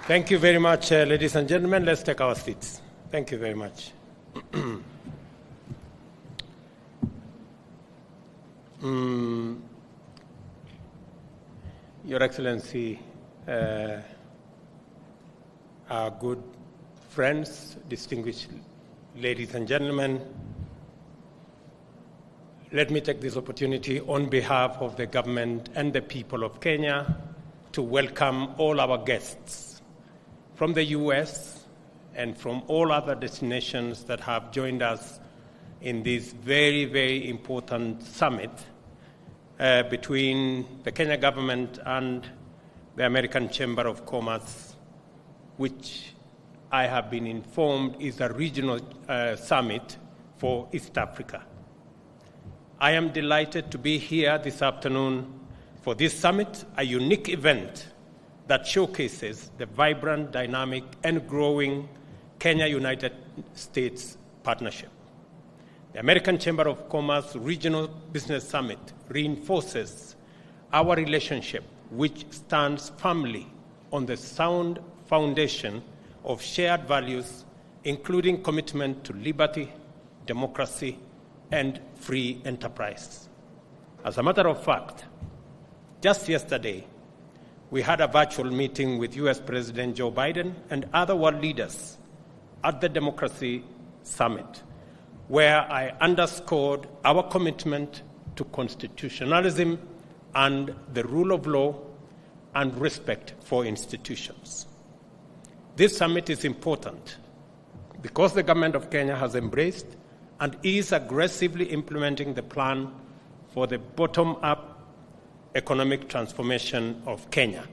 Thank you very much, ladies and gentlemen. Let's take our seats. Thank you very much. Your Excellency, our good friends, distinguished ladies and gentlemen, let me take this opportunity on behalf of the government and the people of Kenya to welcome all our guests from the US and from all other destinations that have joined us in this very, very important summit between the Kenya government and the American Chamber of Commerce, which I have been informed is a regional summit for East Africa. I am delighted to be here this afternoon for this summit, a unique event that showcases the vibrant, dynamic, and growing Kenya-United States partnership. The American Chamber of Commerce Regional Business Summit reinforces our relationship, which stands firmly on the sound foundation of shared values, including commitment to liberty, democracy, and free enterprise. As a matter of fact, just yesterday, we had a virtual meeting with US President Joe Biden and other world leaders at the Democracy Summit, where I underscored our commitment to constitutionalism and the rule of law and respect for institutions. This summit is important because the government of Kenya has embraced and is aggressively implementing the plan for the bottom-up economic transformation of Kenya.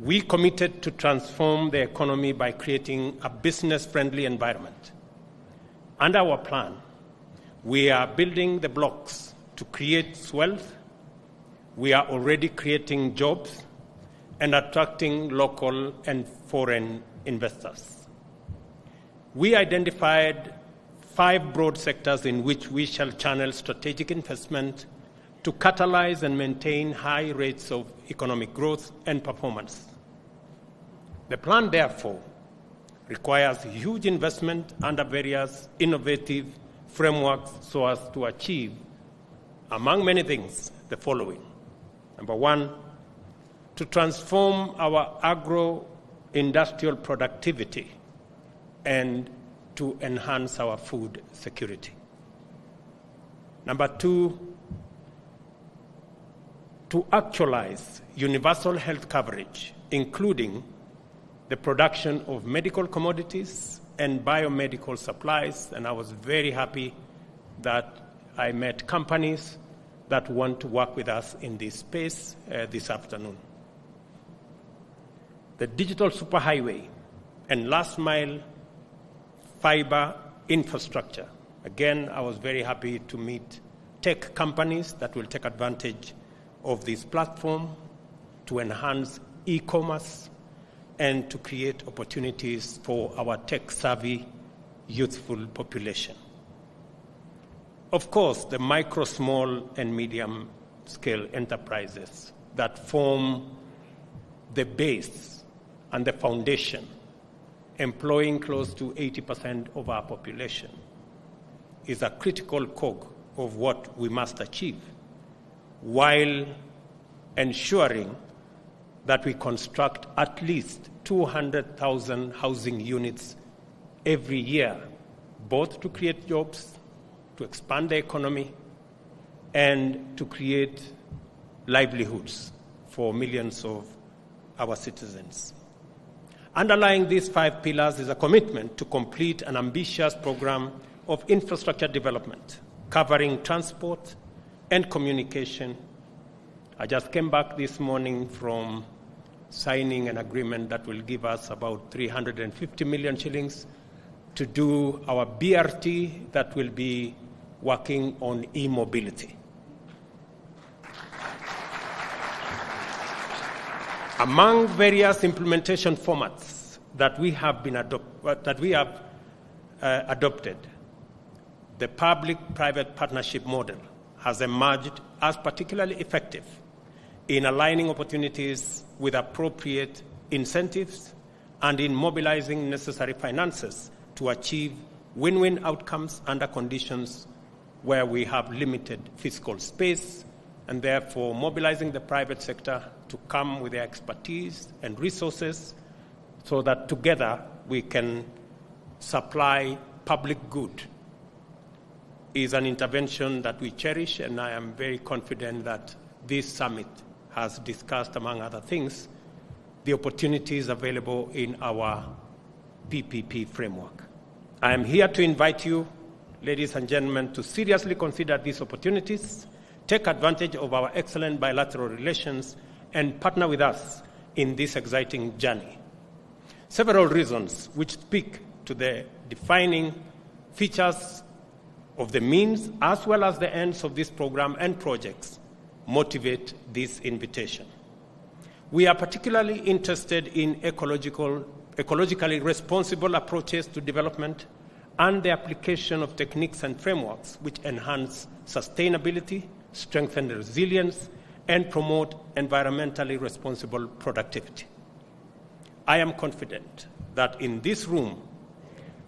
We committed to transform the economy by creating a business-friendly environment. Under our plan, we are building the blocks to create wealth. We are already creating jobs and attracting local and foreign investors. We identified 5 broad sectors in which we shall channel strategic investment to catalyze and maintain high rates of economic growth and performance. The plan, therefore, requires huge investment under various innovative frameworks so as to achieve, among many things, the following. Number 1, to transform our agro-industrial productivity and to enhance our food security. Number 2, to actualize universal health coverage, including the production of medical commodities and biomedical supplies, and I was very happy that I met companies that want to work with us in this space this afternoon. The digital superhighway and last-mile fiber infrastructure. Again, I was very happy to meet tech companies that will take advantage of this platform to enhance e-commerce and to create opportunities for our tech-savvy, youthful population. Of course, the micro, small, and medium-scale enterprises that form the base and the foundation, employing close to 80% of our population, is a critical cog of what we must achieve, while ensuring that we construct at least 200,000 housing units every year, both to create jobs, to expand the economy, and to create livelihoods for millions of our citizens. Underlying these 5 pillars is a commitment to complete an ambitious program of infrastructure development, covering transport and communication. I just came back this morning from signing an agreement that will give us about 350 million shillings to do our BRT that will be working on e-mobility. Among various implementation formats that we have adopted, the public-private partnership model has emerged as particularly effective in aligning opportunities with appropriate incentives, and in mobilizing necessary finances to achieve win-win outcomes under conditions where we have limited fiscal space, and therefore mobilizing the private sector to come with their expertise and resources so that together we can supply public good is an intervention that we cherish, and I am very confident that this summit has discussed, among other things, the opportunities available in our PPP framework. I am here to invite you, ladies and gentlemen, to seriously consider these opportunities, take advantage of our excellent bilateral relations, and partner with us in this exciting journey. Several reasons which speak to the defining features of the means as well as the ends of this program and projects motivate this invitation. We are particularly interested in ecologically responsible approaches to development and the application of techniques and frameworks which enhance sustainability, strengthen resilience, and promote environmentally responsible productivity. I am confident that in this room,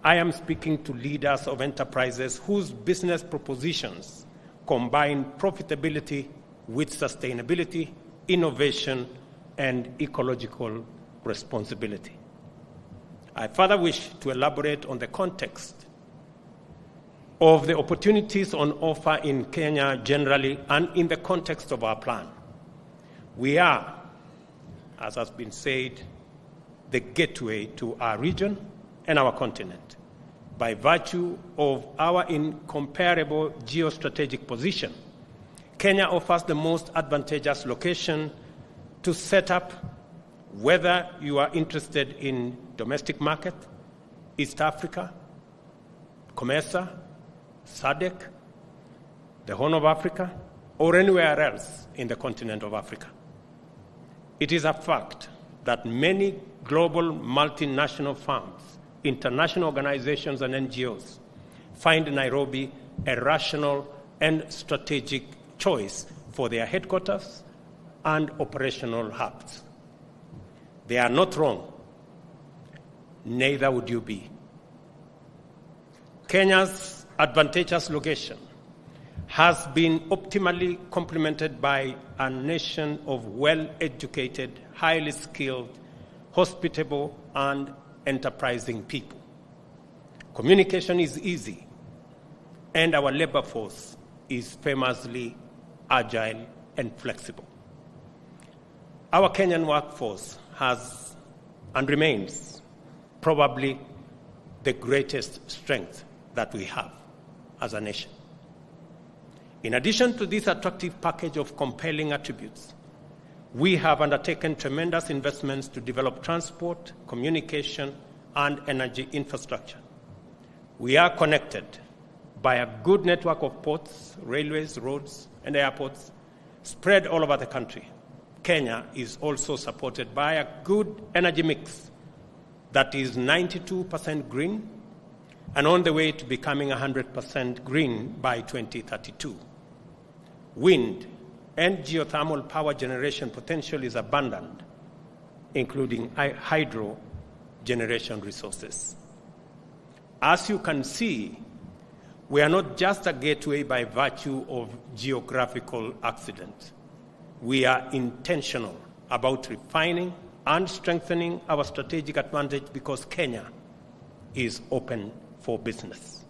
I am speaking to leaders of enterprises whose business propositions combine profitability with sustainability, innovation, and ecological responsibility. I further wish to elaborate on the context of the opportunities on offer in Kenya generally and in the context of our plan. We are, as has been said, the gateway to our region and our continent by virtue of our incomparable geostrategic position. Kenya offers the most advantageous location to set up, whether you are interested in domestic market, East Africa, COMESA, SADC, the Horn of Africa, or anywhere else in the continent of Africa. It is a fact that many global multinational firms, international organizations, and NGOs find Nairobi a rational and strategic choice for their headquarters and operational hubs. They are not wrong. Neither would you be. Kenya's advantageous location has been optimally complemented by a nation of well-educated, highly skilled, hospitable, and enterprising people. Communication is easy, and our labor force is famously agile and flexible. Our Kenyan workforce has and remains probably the greatest strength that we have as a nation. In addition to this attractive package of compelling attributes, we have undertaken tremendous investments to develop transport, communication, and energy infrastructure. We are connected by a good network of ports, railways, roads, and airports spread all over the country. Kenya is also supported by a good energy mix that is 92% green and on the way to becoming 100% green by 2032. Wind and geothermal power generation potential is abundant, including hydro generation resources. As you can see, we are not just a gateway by virtue of geographical accident. We are intentional about refining and strengthening our strategic advantage because Kenya is open for business.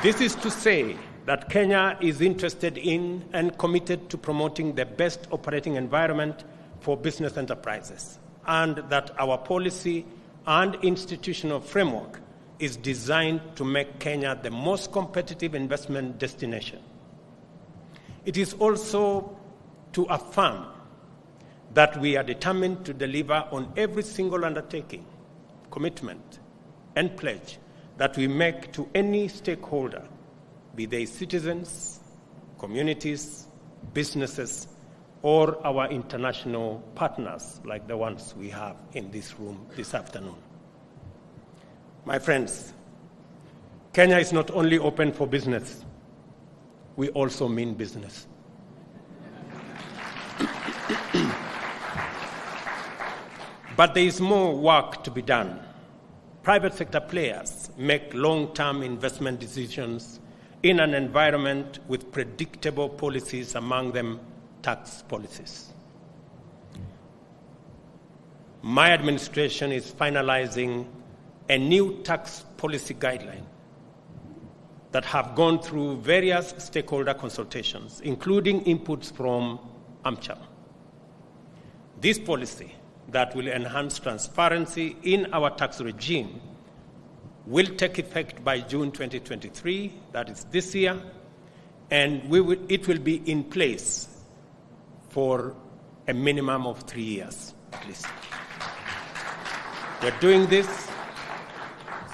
This is to say that Kenya is interested in and committed to promoting the best operating environment for business enterprises, and that our policy and institutional framework is designed to make Kenya the most competitive investment destination. It is also to affirm that we are determined to deliver on every single undertaking, commitment, and pledge that we make to any stakeholder, be they citizens, communities, businesses, or our international partners like the ones we have in this room this afternoon. My friends, Kenya is not only open for business, we also mean business. But there is more work to be done. Private sector players make long-term investment decisions in an environment with predictable policies, among them tax policies. My administration is finalizing a new tax policy guideline that have gone through various stakeholder consultations, including inputs from AmCham. This policy that will enhance transparency in our tax regime will take effect by June 2023, that is this year, and it will be in place for a minimum of 3 years at least. We're doing this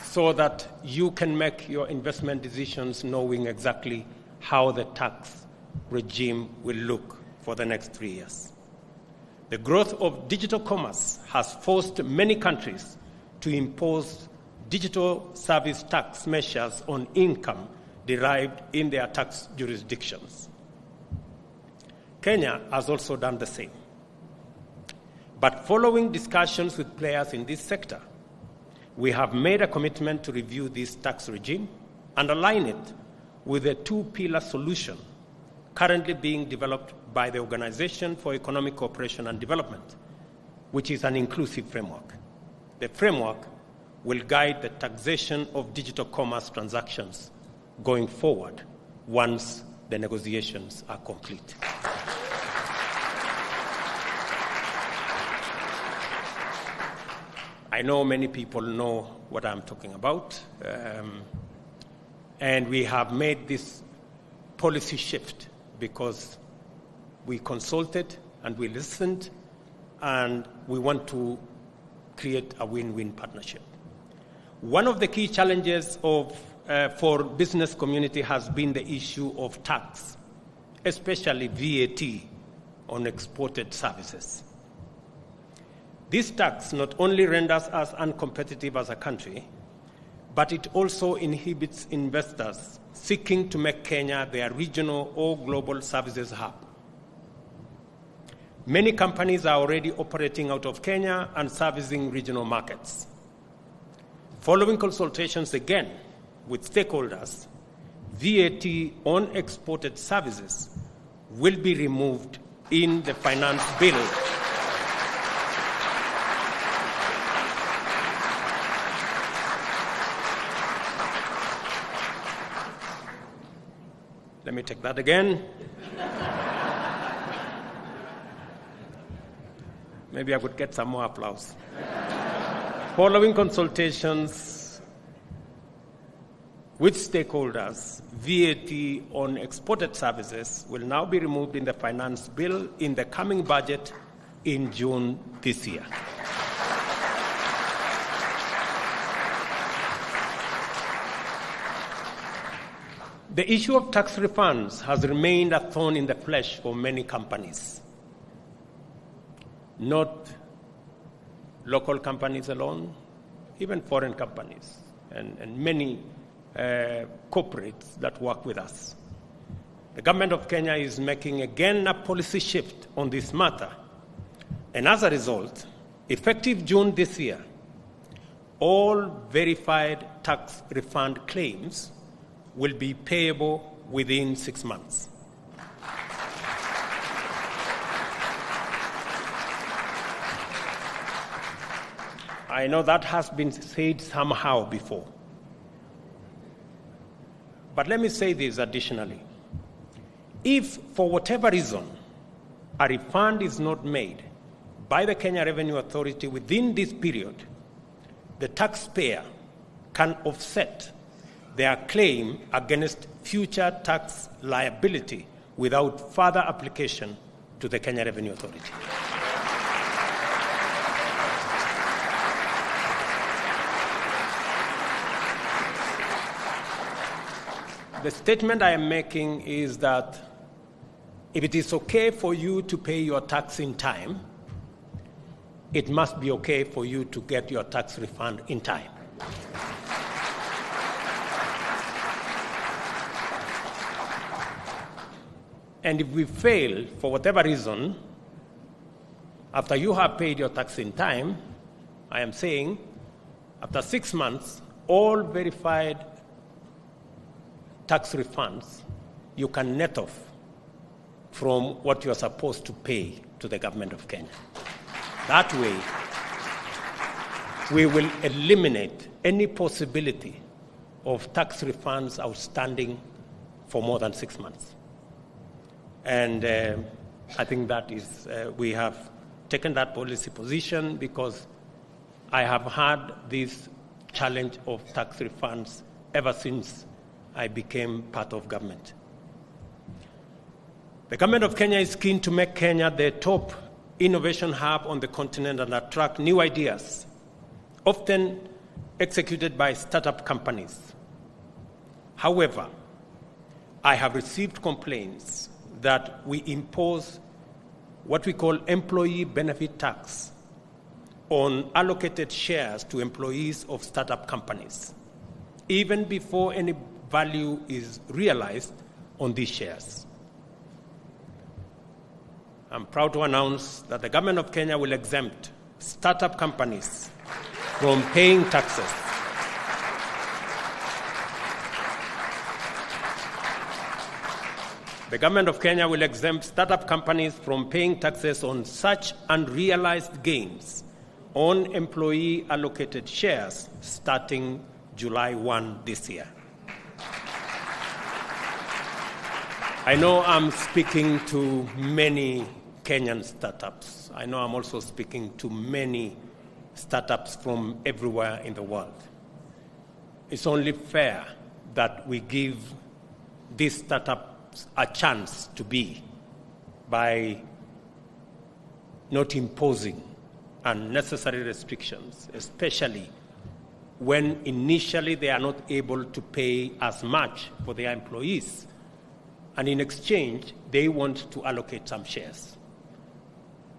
so that you can make your investment decisions knowing exactly how the tax regime will look for the next 3 years. The growth of digital commerce has forced many countries to impose digital service tax measures on income derived in their tax jurisdictions. Kenya has also done the same. But following discussions with players in this sector, we have made a commitment to review this tax regime and align it with a two-pillar solution currently being developed by the Organization for Economic Cooperation and Development, which is an inclusive framework. The framework will guide the taxation of digital commerce transactions going forward once the negotiations are complete. I know many people know what I'm talking about, and we have made this policy shift because we consulted and we listened, and we want to create a win-win partnership. One of the key challenges for business community has been the issue of tax, especially VAT on exported services. This tax not only renders us uncompetitive as a country, but it also inhibits investors seeking to make Kenya their regional or global services hub. Many companies are already operating out of Kenya and servicing regional markets. Following consultations again with stakeholders, VAT on exported services will be removed in the finance bill. Let me take that again. Maybe I could get some more applause. Following consultations with stakeholders, VAT on exported services will now be removed in the finance bill in the coming budget in June this year. The issue of tax refunds has remained a thorn in the flesh for many companies. Not local companies alone, even foreign companies and many corporates that work with us. The government of Kenya is making again a policy shift on this matter. And as a result, effective June this year, all verified tax refund claims will be payable within 6 months. I know that has been said somehow before. But let me say this additionally. If, for whatever reason, a refund is not made by the Kenya Revenue Authority within this period, the taxpayer can offset their claim against future tax liability without further application to the Kenya Revenue Authority. The statement I am making is that if it is okay for you to pay your tax in time, it must be okay for you to get your tax refund in time. And if we fail, for whatever reason, after you have paid your tax in time, I am saying after 6 months, all verified tax refunds you can net off from what you are supposed to pay to the government of Kenya. That way, we will eliminate any possibility of tax refunds outstanding for more than 6 months. And I think that is, we have taken that policy position because I have had this challenge of tax refunds ever since I became part of government. The government of Kenya is keen to make Kenya the top innovation hub on the continent and attract new ideas, often executed by startup companies. However, I have received complaints that we impose what we call employee benefit tax on allocated shares to employees of startup companies, even before any value is realized on these shares. I'm proud to announce that the government of Kenya will exempt startup companies from paying taxes. The government of Kenya will exempt startup companies from paying taxes on such unrealized gains on employee allocated shares starting July 1 this year. I know I'm speaking to many Kenyan startups. I know I'm also speaking to many startups from everywhere in the world. It's only fair that we give these startups a chance to be by not imposing unnecessary restrictions, especially when initially they are not able to pay as much for their employees, and in exchange, they want to allocate some shares.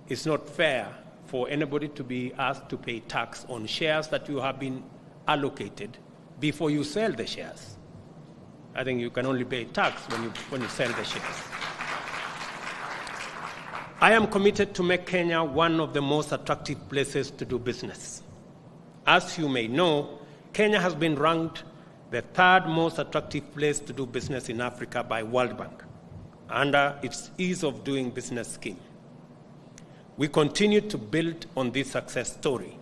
It's not fair for anybody to be asked to pay tax on shares that you have been allocated before you sell the shares. I think you can only pay tax when you sell the shares. I am committed to make Kenya one of the most attractive places to do business. As you may know, Kenya has been ranked the third most attractive place to do business in Africa by World Bank under its ease of doing business scheme. We continue to build on this success story.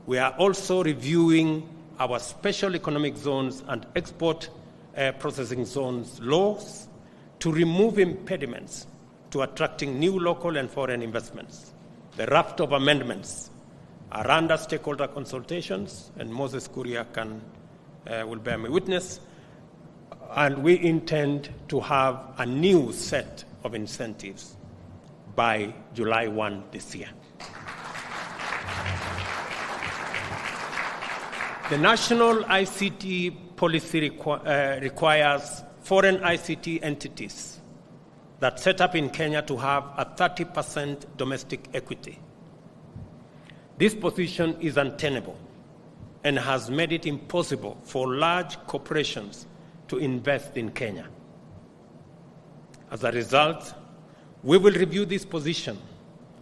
We are also reviewing our special economic zones and export processing zones laws to remove impediments to attracting new local and foreign investments. The raft of amendments are under stakeholder consultations, and Moses Kuria will bear me witness, and we intend to have a new set of incentives by July 1 this year. The national ICT policy requires foreign ICT entities that set up in Kenya to have a 30% domestic equity. This position is untenable and has made it impossible for large corporations to invest in Kenya. As a result, we will review this position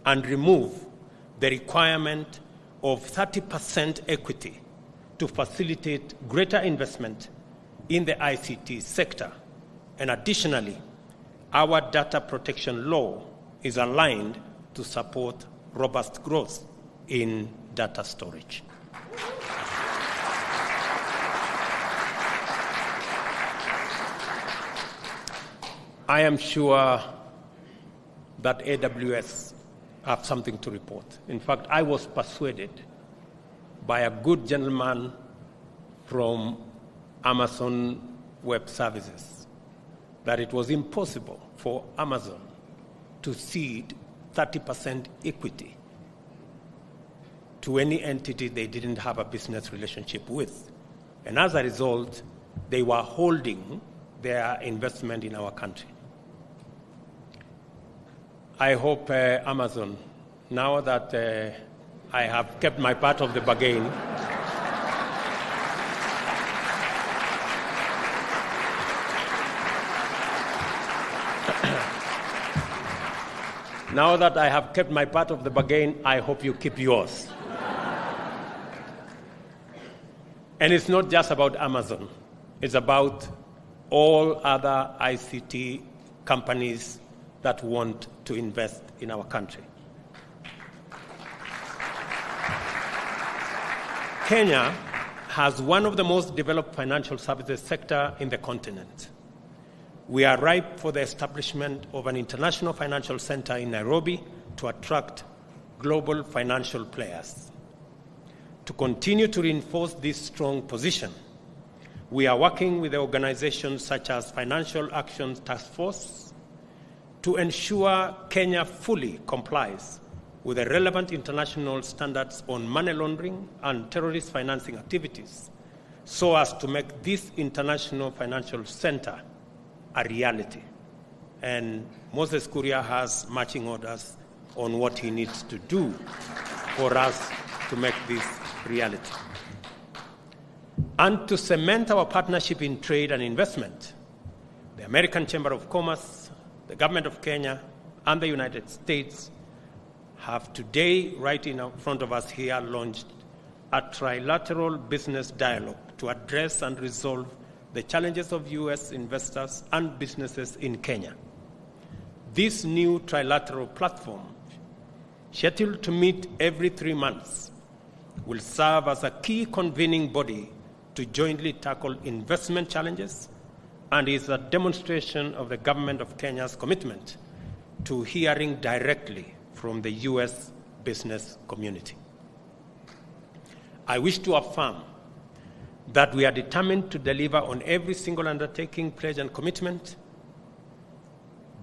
and remove the requirement of 30% equity to facilitate greater investment in the ICT sector. And additionally, our data protection law is aligned to support robust growth in data storage. I am sure that AWS have something to report. In fact, I was persuaded by a good gentleman from Amazon Web Services that it was impossible for Amazon to cede 30% equity to any entity they didn't have a business relationship with. And as a result, they were holding their investment in our country. I hope Amazon, now that I have kept my part of the bargain, now that I have kept my part of the bargain, I hope you keep yours. And it's not just about Amazon. It's about all other ICT companies that want to invest in our country. Kenya has one of the most developed financial services sector in the continent. We are ripe for the establishment of an international financial center in Nairobi to attract global financial players. To continue to reinforce this strong position, we are working with organizations such as Financial Action Task Force to ensure Kenya fully complies with the relevant international standards on money laundering and terrorist financing activities, so as to make this international financial center a reality. And Moses Kuria has marching orders on what he needs to do for us to make this reality. And to cement our partnership in trade and investment, the American Chamber of Commerce, the Government of Kenya, and the United States have today, right in front of us here, launched a trilateral business dialogue to address and resolve the challenges of U.S. investors and businesses in Kenya. This new trilateral platform, scheduled to meet every 3 months, will serve as a key convening body to jointly tackle investment challenges and is a demonstration of the Government of Kenya's commitment to hearing directly from the U.S. business community. I wish to affirm that we are determined to deliver on every single undertaking, pledge, and commitment,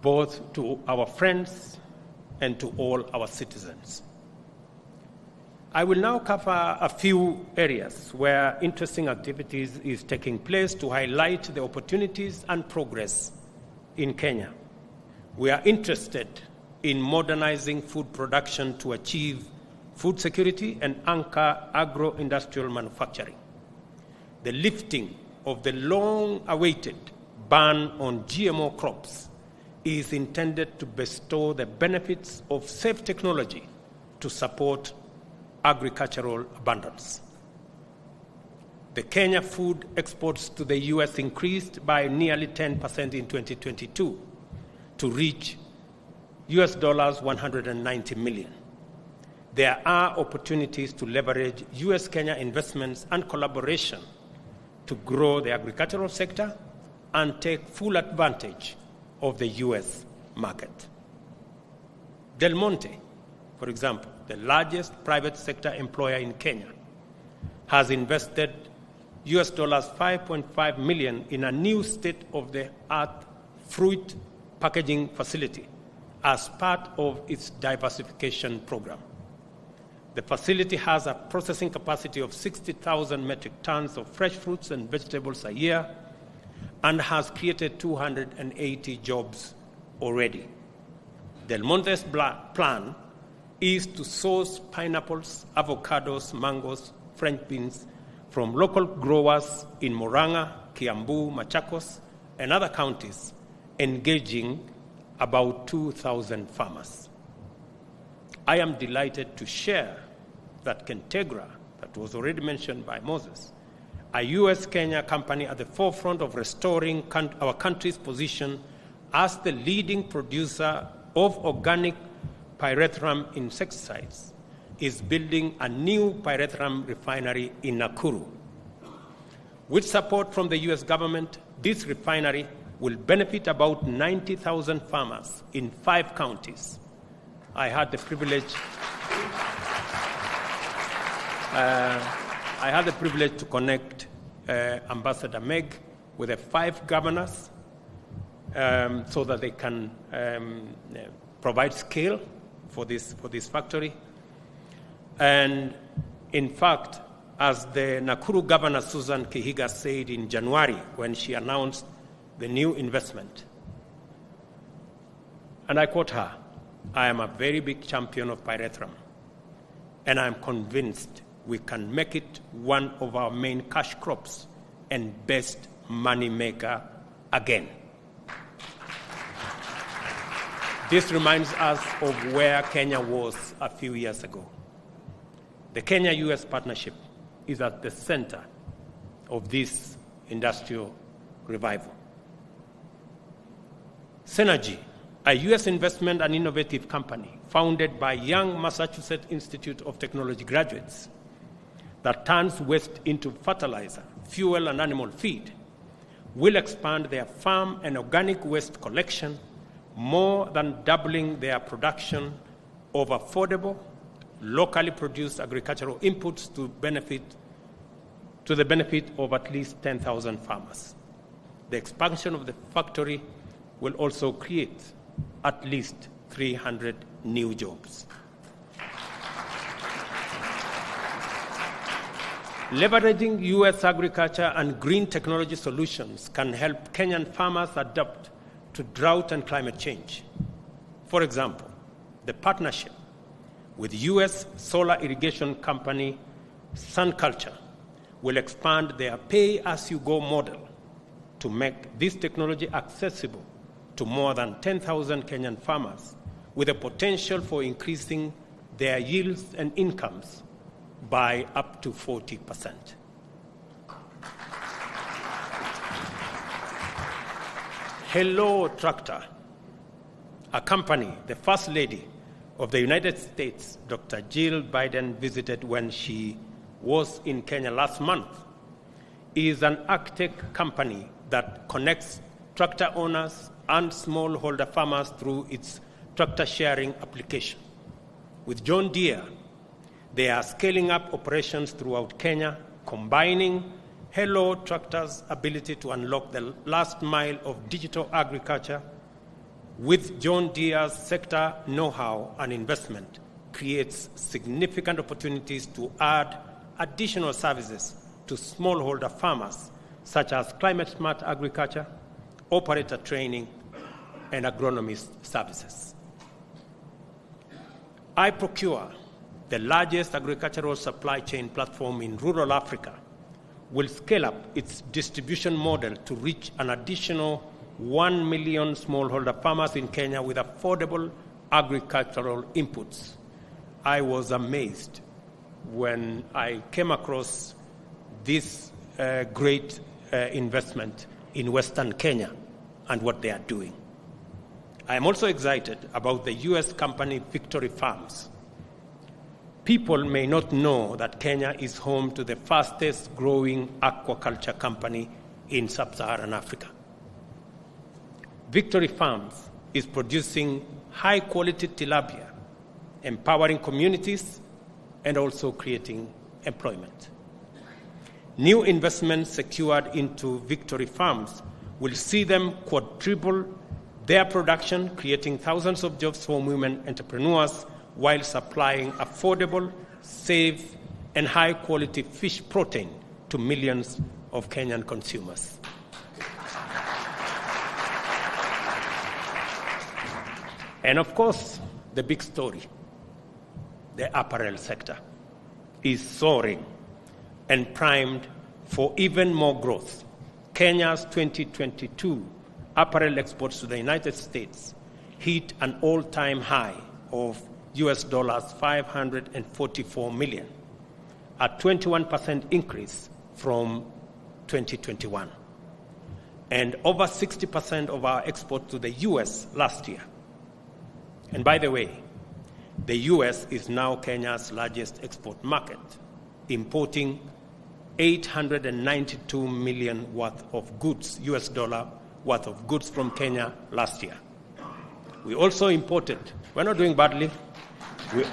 both to our friends and to all our citizens. I will now cover a few areas where interesting activities is taking place to highlight the opportunities and progress in Kenya. We are interested in modernizing food production to achieve food security and anchor agro-industrial manufacturing. The lifting of the long-awaited ban on GMO crops is intended to bestow the benefits of safe technology to support agricultural abundance. The Kenya food exports to the U.S. increased by nearly 10% in 2022 to reach US dollars 190 million. There are opportunities to leverage US-Kenya investments and collaboration to grow the agricultural sector and take full advantage of the US market. Del Monte, for example, the largest private sector employer in Kenya, has invested US dollars 5.5 million in a new state-of-the-art fruit packaging facility as part of its diversification program. The facility has a processing capacity of 60,000 metric tons of fresh fruits and vegetables a year and has created 280 jobs already. Del Monte's plan is to source pineapples, avocados, mangoes, French beans from local growers in Murang'a, Kiambu, Machakos, and other counties, engaging about 2,000 farmers. I am delighted to share that Kentegra, that was already mentioned by Moses, a US-Kenya company at the forefront of restoring our country's position as the leading producer of organic pyrethrum insecticides, is building a new pyrethrum refinery in Nakuru. With support from the US government, this refinery will benefit about 90,000 farmers in 5 counties. I had the privilege to connect Ambassador Meg with the 5 governors so that they can provide scale for this factory. And in fact, as the Nakuru Governor Susan Kihiga said in January when she announced the new investment, and I quote her, "I am a very big champion of pyrethrum, and I am convinced we can make it one of our main cash crops and best money maker again." This reminds us of where Kenya was a few years ago. The Kenya-US partnership is at the center of this industrial revival. Synergy, a U.S. investment and innovative company founded by young Massachusetts Institute of Technology graduates that turns waste into fertilizer, fuel, and animal feed, will expand their farm and organic waste collection, more than doubling their production of affordable, locally produced agricultural inputs to the benefit of at least 10,000 farmers. The expansion of the factory will also create at least 300 new jobs. Leveraging U.S. agriculture and green technology solutions can help Kenyan farmers adapt to drought and climate change. For example, the partnership with U.S. solar irrigation company SunCulture will expand their pay-as-you-go model to make this technology accessible to more than 10,000 Kenyan farmers, with a potential for increasing their yields and incomes by up to 40%. Hello Tractor, a company the First Lady of the United States, Dr. Jill Biden, visited when she was in Kenya last month, is an ag-tech company that connects tractor owners and smallholder farmers through its tractor sharing application. With John Deere, they are scaling up operations throughout Kenya, combining Hello Tractor's ability to unlock the last mile of digital agriculture with John Deere's sector know-how and investment creates significant opportunities to add additional services to smallholder farmers, such as climate-smart agriculture, operator training, and agronomist services. iProcure, the largest agricultural supply chain platform in rural Africa, will scale up its distribution model to reach an additional 1 million smallholder farmers in Kenya with affordable agricultural inputs. I was amazed when I came across this great investment in Western Kenya and what they are doing. I am also excited about the U.S. company Victory Farms. People may not know that Kenya is home to the fastest growing aquaculture company in sub-Saharan Africa. Victory Farms is producing high-quality tilapia, empowering communities, and also creating employment. New investments secured into Victory Farms will see them quadruple their production, creating thousands of jobs for women entrepreneurs while supplying affordable, safe, and high-quality fish protein to millions of Kenyan consumers. And of course, the big story, the apparel sector, is soaring and primed for even more growth. Kenya's 2022 apparel exports to the United States hit an all-time high of US $544 million, a 21% increase from 2021, and over 60% of our export to the US last year. And by the way, the US is now Kenya's largest export market, importing $892 million worth of goods, US dollar worth of goods from Kenya last year. We also imported, we're not doing badly, we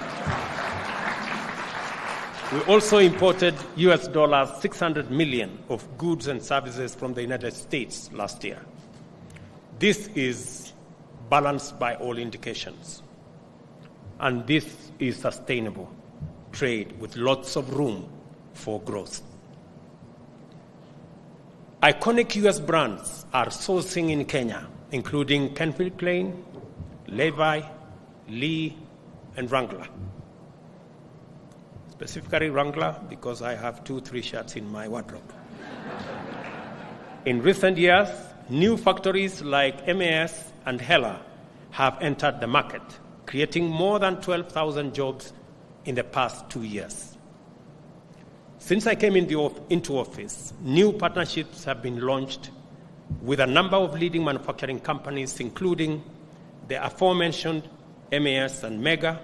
also imported US dollars 600 million of goods and services from the United States last year. This is balanced by all indications. And this is sustainable trade with lots of room for growth. Iconic US brands are sourcing in Kenya, including Calvin Klein, Levi, Lee, and Wrangler. Specifically Wrangler because I have 2-3 shirts in my wardrobe. In recent years, new factories like MAS and Hella have entered the market, creating more than 12,000 jobs in the past 2 years. Since I came into office, new partnerships have been launched with a number of leading manufacturing companies, including the aforementioned MAS and Mega,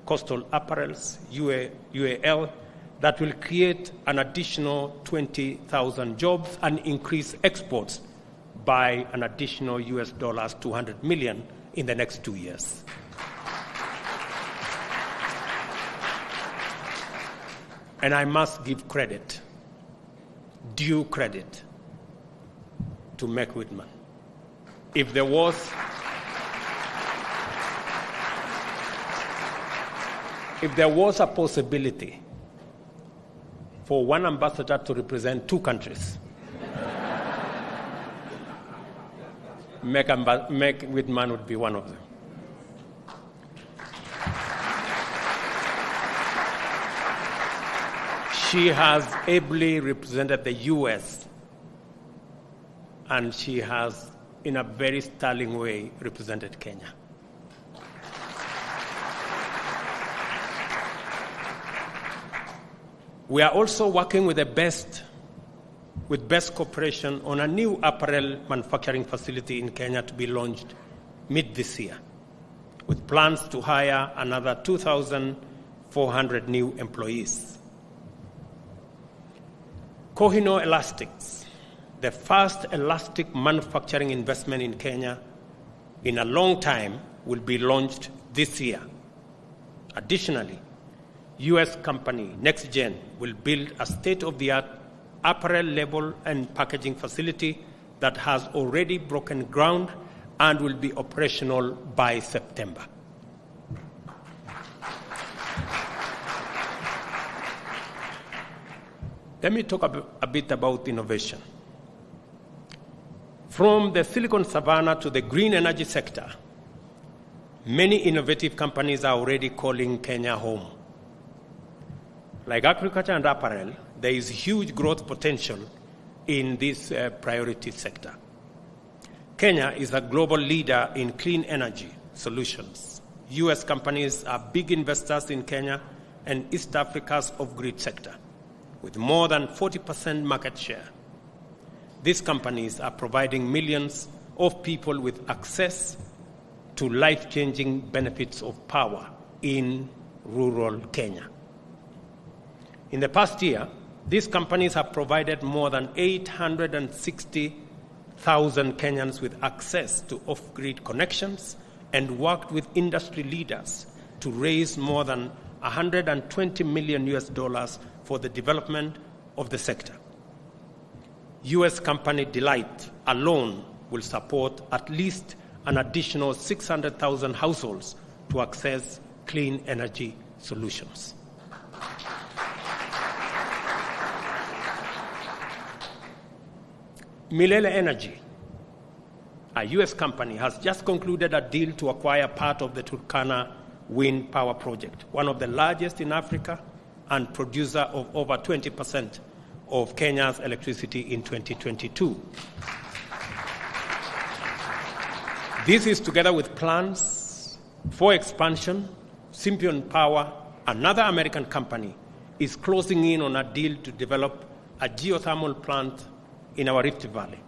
Coastal Apparels, UAL, that will create an additional 20,000 jobs and increase exports by an additional US dollars 200 million in the next 2 years. And I must give credit, due credit, to Meg Whitman. If there was a possibility for one ambassador to represent two countries, Meg Whitman would be one of them. She has ably represented the US, and she has, in a very sterling way, represented Kenya. We are also working with best cooperation on a new apparel manufacturing facility in Kenya to be launched mid this year, with plans to hire another 2,400 new employees. Kohinoor Elastics, the first elastic manufacturing investment in Kenya in a long time, will be launched this year. Additionally, U.S. company NextGen will build a state-of-the-art apparel label and packaging facility that has already broken ground and will be operational by September. Let me talk a bit about innovation. From the Silicon Savannah to the green energy sector, many innovative companies are already calling Kenya home. Like agriculture and apparel, there is huge growth potential in this priority sector. Kenya is a global leader in clean energy solutions. U.S. companies are big investors in Kenya and East Africa's off-grid sector, with more than 40% market share. These companies are providing millions of people with access to life-changing benefits of power in rural Kenya. In the past year, these companies have provided more than 860,000 Kenyans with access to off-grid connections and worked with industry leaders to raise more than $120 million for the development of the sector. U.S. company Delight alone will support at least an additional 600,000 households to access clean energy solutions. Milele Energy, a U.S. company, has just concluded a deal to acquire part of the Turkana wind power project, one of the largest in Africa and producer of over 20% of Kenya's electricity in 2022. This is together with plans for expansion. Sympion Power, another American company, is closing in on a deal to develop a geothermal plant in our Rift Valley.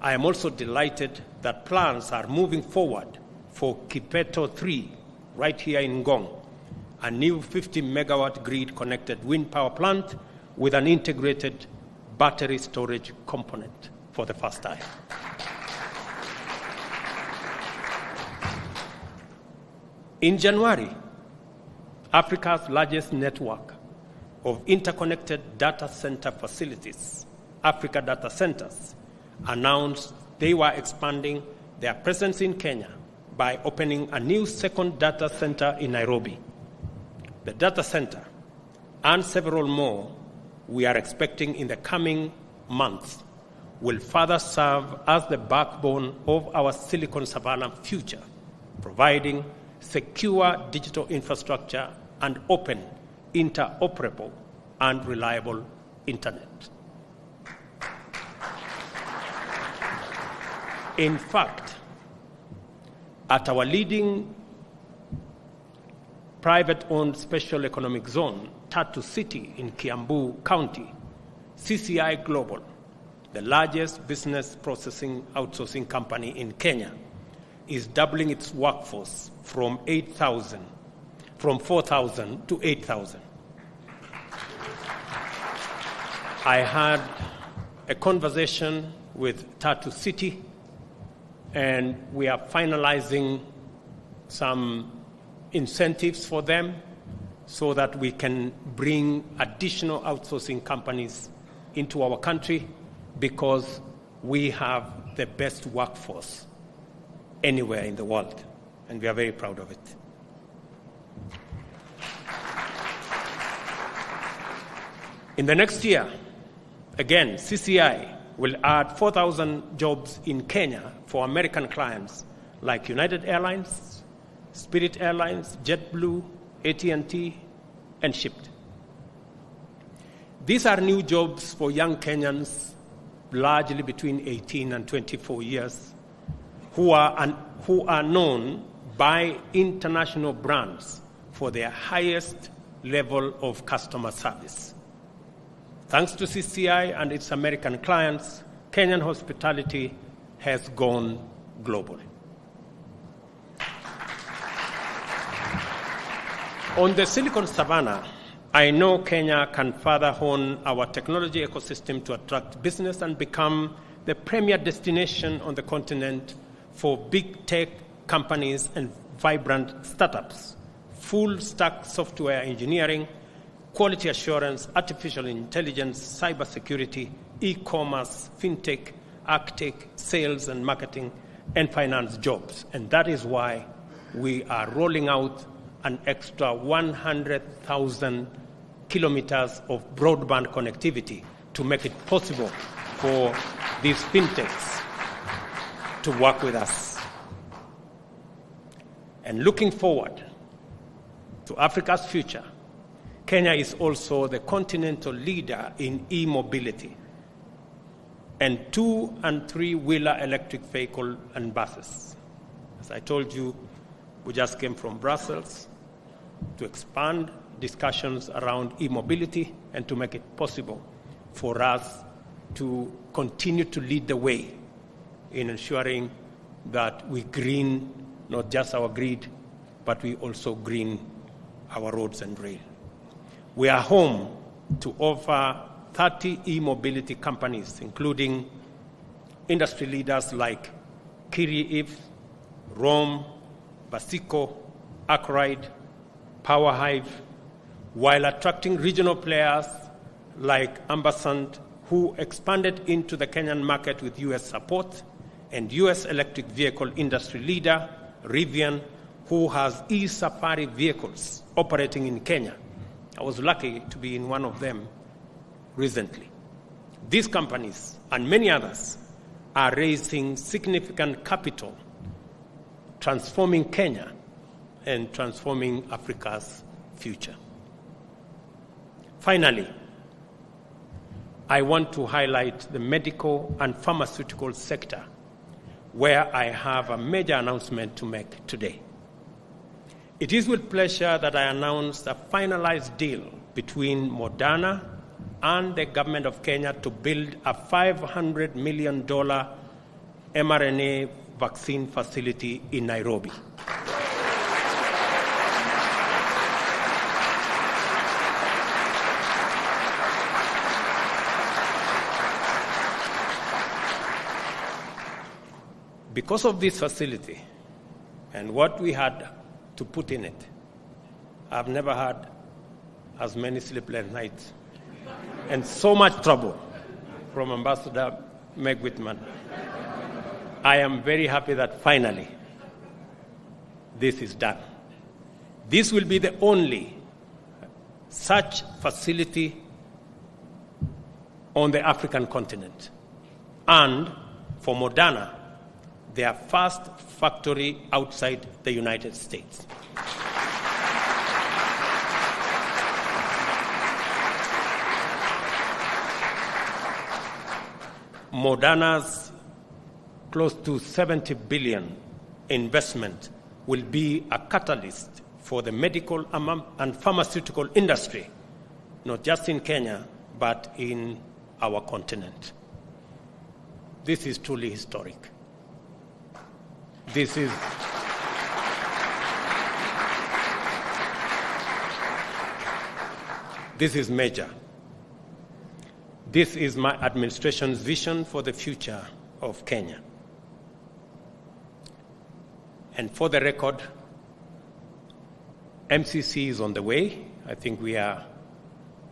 I am also delighted that plans are moving forward for Kipeto 3 right here in Ngong, a new 50-megawatt grid-connected wind power plant with an integrated battery storage component for the first time. In January, Africa's largest network of interconnected data center facilities, Africa Data Centers, announced they were expanding their presence in Kenya by opening a new second data center in Nairobi. The data center and several more we are expecting in the coming months will further serve as the backbone of our Silicon Savannah future, providing secure digital infrastructure and open, interoperable, and reliable internet. In fact, at our leading private-owned special economic zone, Tatu City in Kiambu County, CCI Global, the largest business processing outsourcing company in Kenya, is doubling its workforce from 4,000 to 8,000. I had a conversation with Tatu City, and we are finalizing some incentives for them so that we can bring additional outsourcing companies into our country, because we have the best workforce anywhere in the world, and we are very proud of it. In the next year, again, CCI will add 4,000 jobs in Kenya for American clients like United Airlines, Spirit Airlines, JetBlue, AT&T, and Shipt. These are new jobs for young Kenyans, largely between 18 and 24 years, who are known by international brands for their highest level of customer service. Thanks to CCI and its American clients, Kenyan hospitality has gone global. On the Silicon Savannah, I know Kenya can further hone our technology ecosystem to attract business and become the premier destination on the continent for big tech companies and vibrant startups. Full-stack software engineering, quality assurance, artificial intelligence, cybersecurity, e-commerce, fintech, agtech, sales and marketing, and finance jobs. And that is why we are rolling out an extra 100,000 kilometers of broadband connectivity to make it possible for these fintechs to work with us. And looking forward to Africa's future, Kenya is also the continental leader in e-mobility and 2- and 3-wheeler electric vehicle and buses. As I told you, we just came from Brussels to expand discussions around e-mobility and to make it possible for us to continue to lead the way in ensuring that we green not just our grid, but we also green our roads and rail. We are home to over 30 e-mobility companies, including industry leaders like Kiri, Rome, Basico, Arkwright, PowerHive, while attracting regional players like Ampersand, who expanded into the Kenyan market with U.S. support, and U.S. electric vehicle industry leader, Rivian, who has e-Safari vehicles operating in Kenya. I was lucky to be in one of them recently. These companies and many others are raising significant capital, transforming Kenya and transforming Africa's future. Finally, I want to highlight the medical and pharmaceutical sector, where I have a major announcement to make today. It is with pleasure that I announce a finalized deal between Moderna and the government of Kenya to build a $500 million mRNA vaccine facility in Nairobi. Because of this facility and what we had to put in it, I've never had as many sleepless nights and so much trouble from Ambassador Meg Whitman. I am very happy that finally this is done. This will be the only such facility on the African continent, and for Moderna, their first factory outside the United States. Moderna's close to $70 billion investment will be a catalyst for the medical and pharmaceutical industry, not just in Kenya, but in our continent. This is truly historic. This is major. This is my administration's vision for the future of Kenya. And for the record, MCC is on the way. I think we are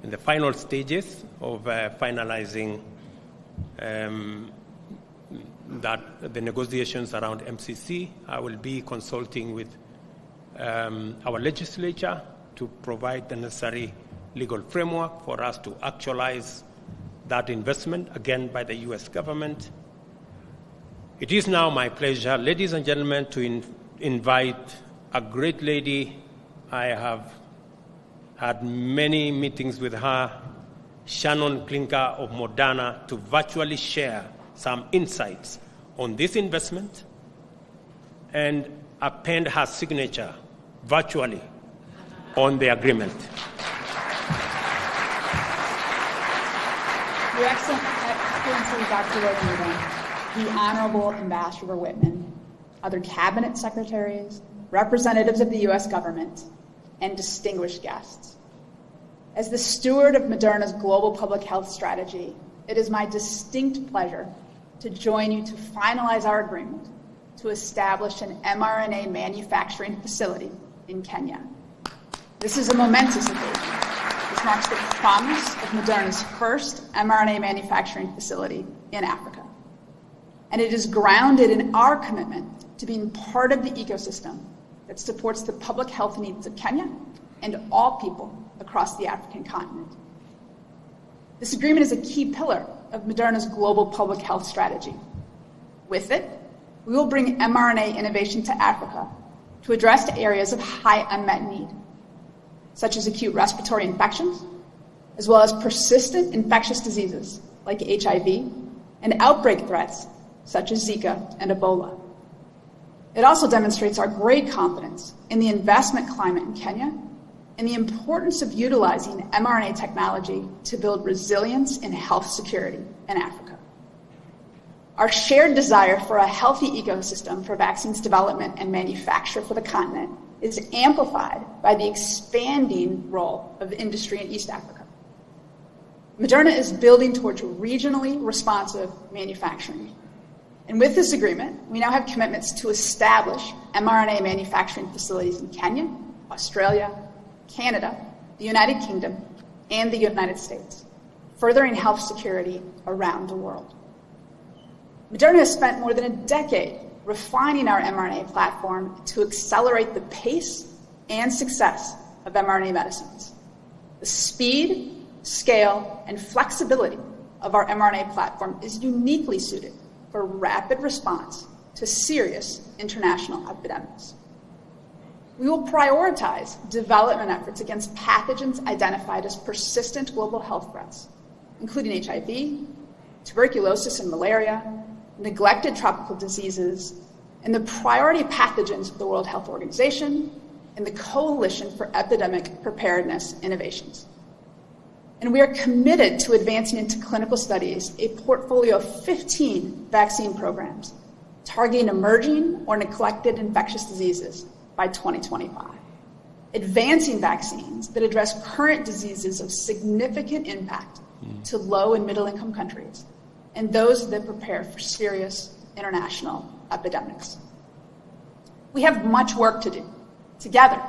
in the final stages of finalizing the negotiations around MCC. I will be consulting with our legislature to provide the necessary legal framework for us to actualize that investment, again, by the U.S. government. It is now my pleasure, ladies and gentlemen, to invite a great lady. I have had many meetings with her, Shannon Klinker of Moderna, to virtually share some insights on this investment and append her signature virtually on the agreement. Your Excellency, Dr. Whitman, the Honorable Ambassador Whitman, other cabinet secretaries, representatives of the U.S. government, and distinguished guests. As the steward of Moderna's global public health strategy, it is my distinct pleasure to join you to finalize our agreement to establish an mRNA manufacturing facility in Kenya. This is a momentous occasion. This marks the promise of Moderna's first mRNA manufacturing facility in Africa. And it is grounded in our commitment to being part of the ecosystem that supports the public health needs of Kenya and all people across the African continent. This agreement is a key pillar of Moderna's global public health strategy. With it, we will bring mRNA innovation to Africa to address areas of high unmet need, such as acute respiratory infections, as well as persistent infectious diseases like HIV and outbreak threats such as Zika and Ebola. It also demonstrates our great confidence in the investment climate in Kenya and the importance of utilizing mRNA technology to build resilience and health security in Africa. Our shared desire for a healthy ecosystem for vaccines development and manufacture for the continent is amplified by the expanding role of industry in East Africa. Moderna is building towards regionally responsive manufacturing. And with this agreement, we now have commitments to establish mRNA manufacturing facilities in Kenya, Australia, Canada, the United Kingdom, and the United States, furthering health security around the world. Moderna has spent more than a decade refining our mRNA platform to accelerate the pace and success of mRNA medicines. The speed, scale, and flexibility of our mRNA platform is uniquely suited for rapid response to serious international epidemics. We will prioritize development efforts against pathogens identified as persistent global health threats, including HIV, tuberculosis and malaria, neglected tropical diseases, and the priority pathogens of the World Health Organization and the Coalition for Epidemic Preparedness Innovations. And we are committed to advancing into clinical studies a portfolio of 15 vaccine programs targeting emerging or neglected infectious diseases by 2025, advancing vaccines that address current diseases of significant impact to low and middle income countries, and those that prepare for serious international epidemics. We have much work to do together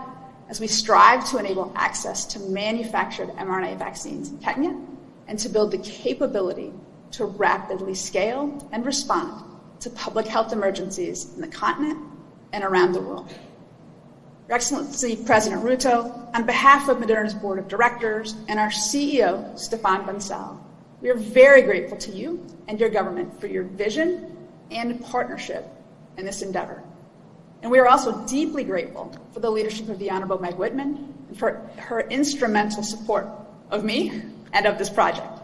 as we strive to enable access to manufactured mRNA vaccines in Kenya and to build the capability to rapidly scale and respond to public health emergencies in the continent and around the world. Your Excellency, President Ruto, on behalf of Moderna's Board of Directors and our CEO, Stéphane Bancel, we are very grateful to you and your government for your vision and partnership in this endeavor. And we are also deeply grateful for the leadership of the Honorable Meg Whitman and for her instrumental support of me and of this project.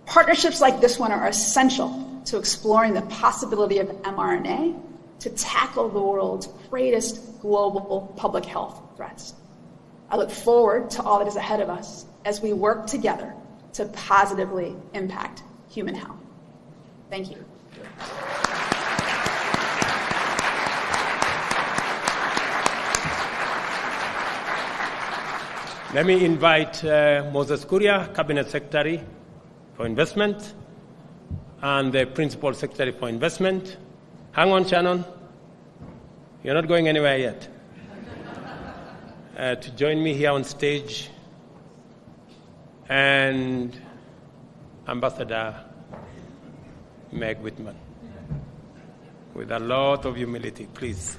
Partnerships like this one are essential to exploring the possibility of mRNA to tackle the world's greatest global public health threats. I look forward to all that is ahead of us as we work together to positively impact human health. Thank you. Let me invite Moses Kuria, Cabinet Secretary for Investment, and the Principal Secretary for Investment. Hang on, Shannon. You're not going anywhere yet. To join me here on stage, and Ambassador Meg Whitman. With a lot of humility, please.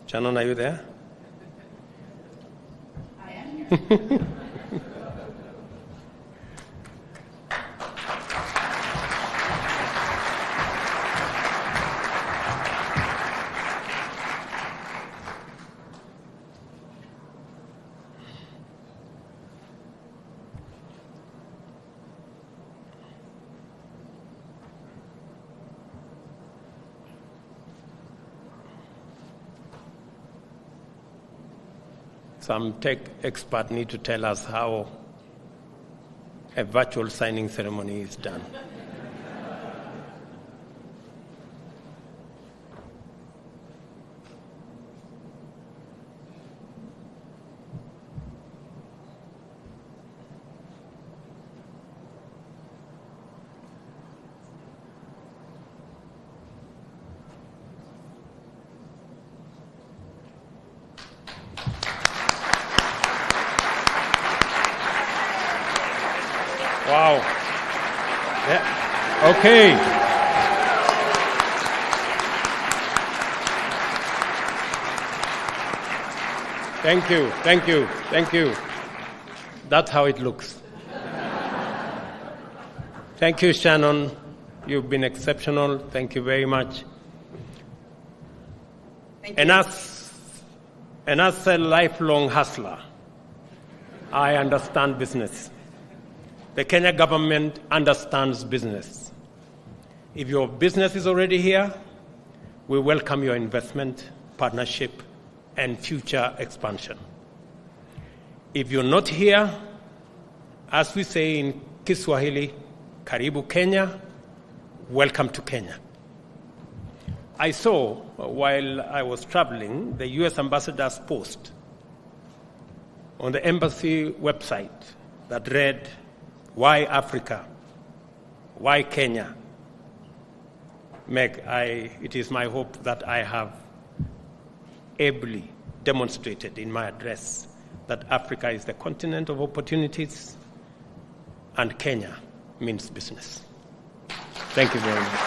Shannon, are you there? I am here. Some tech expert need to tell us how a virtual signing ceremony is done. Wow. Yeah. Okay. Thank you, thank you, thank you. That's how it looks. Thank you, Shannon. You've been exceptional. Thank you very much. Thank you. And as a lifelong hustler, I understand business. The Kenya government understands business. If your business is already here, we welcome your investment, partnership, and future expansion. If you're not here, as we say in Kiswahili, Karibu Kenya, welcome to Kenya. I saw, while I was traveling, the U.S. ambassador's post on the embassy website that read, "Why Africa? Why Kenya?" Meg, it is my hope that I have ably demonstrated in my address that Africa is the continent of opportunities and Kenya means business. Thank you very much.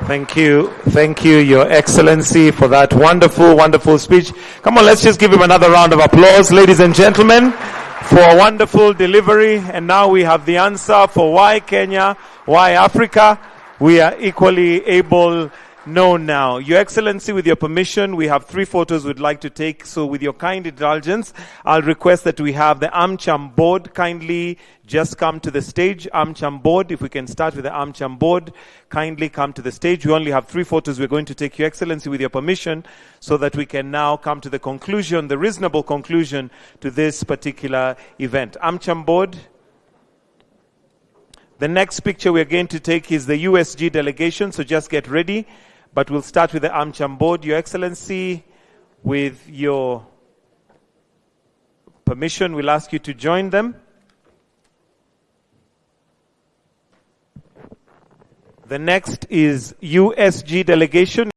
Thank you, Your Excellency, for that wonderful, wonderful speech. Come on, let's just give him another round of applause, ladies and gentlemen, for a wonderful delivery. And now we have the answer for why Kenya, why Africa. We are equally able known now. Your Excellency, with your permission, we have 3 photos we'd like to take. So with your kind indulgence, I'll request that we have the AmCham board kindly just come to the stage. AmCham board, if we can start with the AmCham board, kindly come to the stage. We only have 3 photos we're going to take, Your Excellency, with your permission, so that we can now come to the conclusion, the reasonable conclusion to this particular event. AmCham board, The next picture we're going to take is the USG delegation, so just get ready. But we'll start with the AmCham board. Your Excellency, with your permission, we'll ask you to join them. The next is USG delegation.